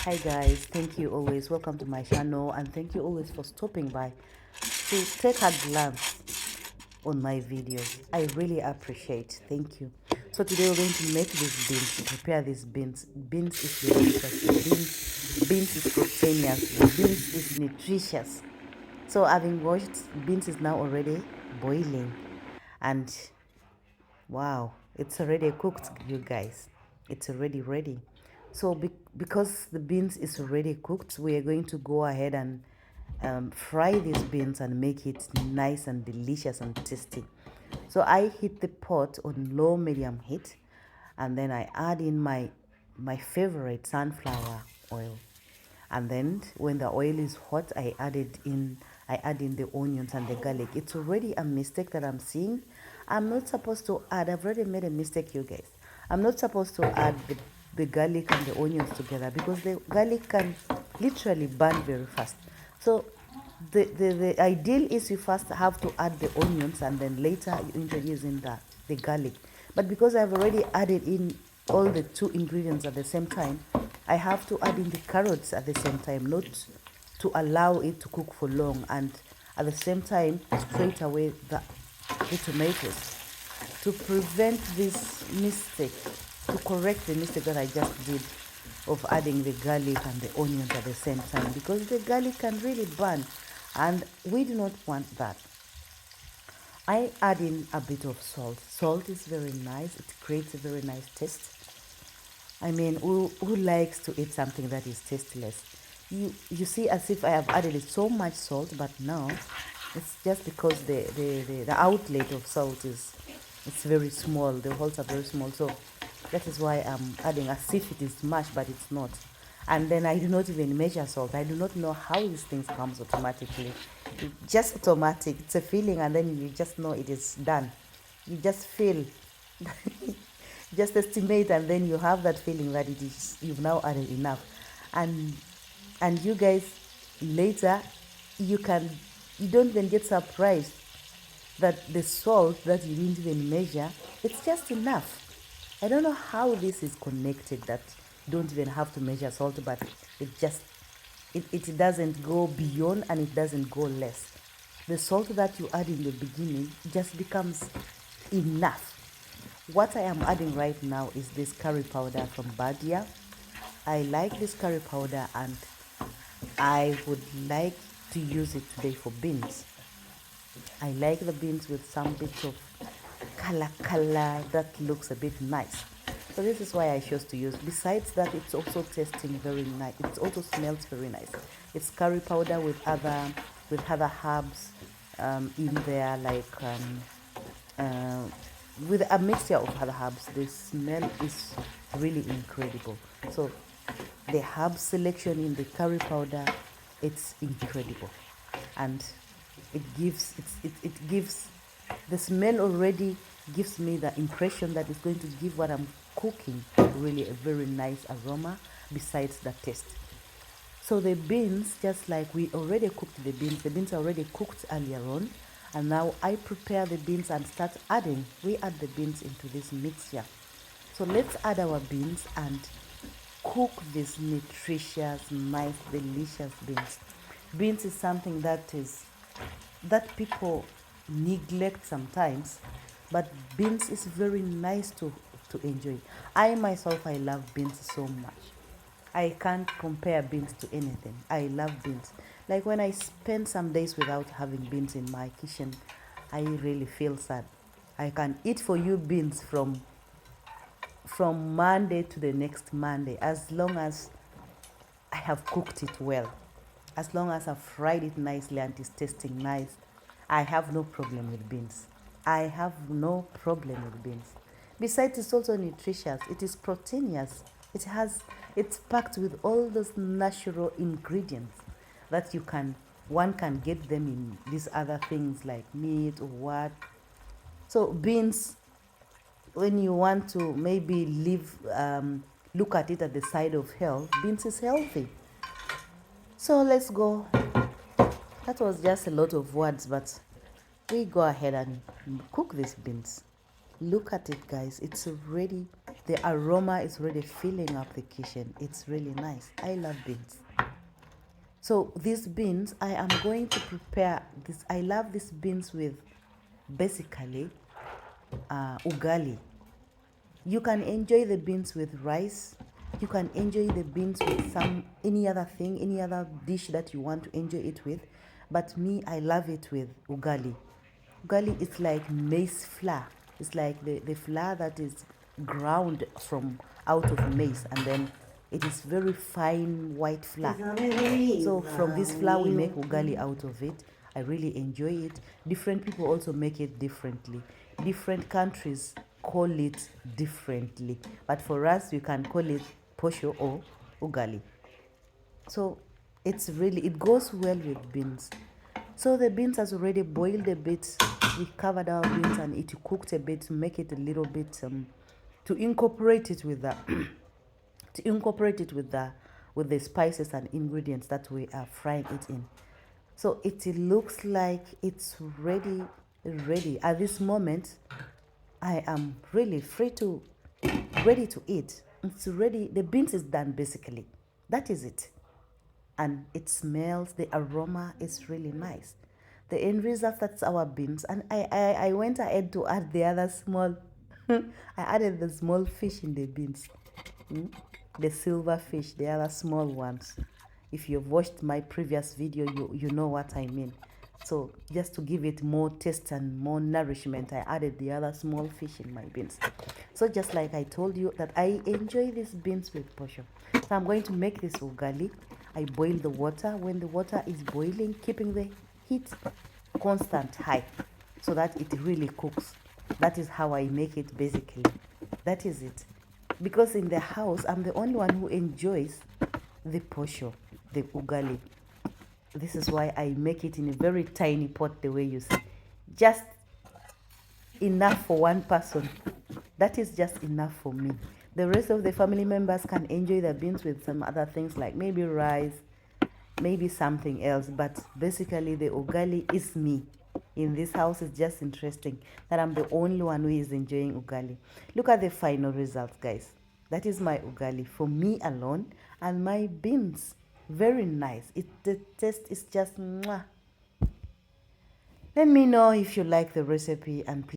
Hi guys, thank you always. Welcome to my channel and thank you always for stopping by to take a glance on my videos. I really appreciate. Thank you. So today we're going to make these beans, to prepare these beans. Beans is delicious. Beans is proteinous. Beans is nutritious. So having watched, beans is now already boiling and wow, it's already cooked, you guys. It's already ready. So because the beans is already cooked, we are going to go ahead and fry these beans and make it nice and delicious and tasty. So I heat the pot on low medium heat, and then I add in my favorite sunflower oil, and then when the oil is hot, I add in the onions and the garlic. It's already a mistake that I'm seeing. I'm not supposed to add, I've already made a mistake, you guys. I'm not supposed to add the garlic and the onions together because the garlic can literally burn very fast. So the ideal is you first have to add the onions and then later you introduce in the garlic. But because I've already added in all the two ingredients at the same time, I have to add in the carrots at the same time, not to allow it to cook for long, and at the same time straight away the tomatoes, to prevent this mistake, to correct the mistake that I just did of adding the garlic and the onions at the same time, because the garlic can really burn and we do not want that. I add in a bit of salt. Salt is very nice. It creates a very nice taste. I mean, who likes to eat something that is tasteless? You see, as if I have added so much salt, but no, it's just because the outlet of salt is it's very small. The holes are very small, so that is why I'm adding as if it is much, but it's not. And then I do not even measure salt. I do not know how these things comes automatically. It's just automatic. It's a feeling, and then you just know it is done. You just feel. Just estimate, and then you have that feeling that it is you've now added enough, and you guys later you don't even get surprised that the salt that you didn't even measure, it's just enough. I don't know how this is connected, that you don't even have to measure salt, but it doesn't go beyond and it doesn't go less. The salt that you add in the beginning just becomes enough. What I am adding right now is this curry powder from Badia. I like this curry powder and I would like to use it today for beans. I like the beans with some bits of color that looks a bit nice. So this is why I chose to use. Besides that, it's also tasting very nice. It also smells very nice. It's curry powder with other herbs in there, like with a mixture of other herbs. The smell is really incredible. So the herb selection in the curry powder, it's incredible, and it gives the smell already gives me the impression that it's going to give what I'm cooking really a very nice aroma besides the taste. So the beans, just like we already cooked the beans are already cooked earlier on, and now I prepare the beans and start adding. We add the beans into this mixture. So let's add our beans and cook these nutritious, nice, delicious beans. Beans is something that people neglect sometimes, but beans is very nice to enjoy. I myself, I love beans so much. I can't compare beans to anything. I love beans. Like when I spend some days without having beans in my kitchen, I really feel sad. I can eat for you beans from Monday to the next Monday, as long as I have cooked it well. As long as I've fried it nicely and it's tasting nice, I have no problem with beans. I have no problem with beans. Besides, it's also nutritious. It is proteinous. It's packed with all those natural ingredients that one can get them in these other things like meat or what. So beans, when you want to maybe look at it at the side of health, beans is healthy. So let's go. That was just a lot of words, but we go ahead and cook these beans. Look at it, guys. It's already The aroma is really filling up the kitchen. It's really nice. I love beans. So these beans, I am going to prepare this. I love these beans with basically ugali. You can enjoy the beans with rice. You can enjoy the beans with any other thing, any other dish that you want to enjoy it with. But me, I love it with ugali. Ugali is like maize flour. It's like the flour that is ground from out of maize, and then it is very fine white flour. So from this flour we make ugali out of it. I really enjoy it. Different people also make it differently. Different countries call it differently, but for us we can call it posho or ugali. So it goes well with beans. So the beans has already boiled a bit. We covered our beans and it cooked a bit to make it a little bit to incorporate it with the with the spices and ingredients that we are frying it in. So it looks like it's ready. At this moment, I am really ready to eat. It's ready. The beans is done basically. That is it. And it smells, the aroma is really nice. The end result, that's our beans. And I went ahead to add the other small, I added the small fish in the beans. The silver fish, the other small ones. If you've watched my previous video, you know what I mean. So just to give it more taste and more nourishment, I added the other small fish in my beans. So just like I told you that I enjoy these beans with posho. So I'm going to make this ugali. I boil the water. When the water is boiling, keeping the heat constant high so that it really cooks. That is how I make it basically. That is it. Because in the house, I'm the only one who enjoys the posho, the ugali. This is why I make it in a very tiny pot the way you see. Just enough for one person. That is just enough for me. The rest of the family members can enjoy the beans with some other things like maybe rice, maybe something else. But basically the ugali is me. In this house, it's just interesting that I'm the only one who is enjoying ugali. Look at the final results, guys. That is my ugali for me alone, and my beans. Very nice. The taste is just mwah. Let me know if you like the recipe, and please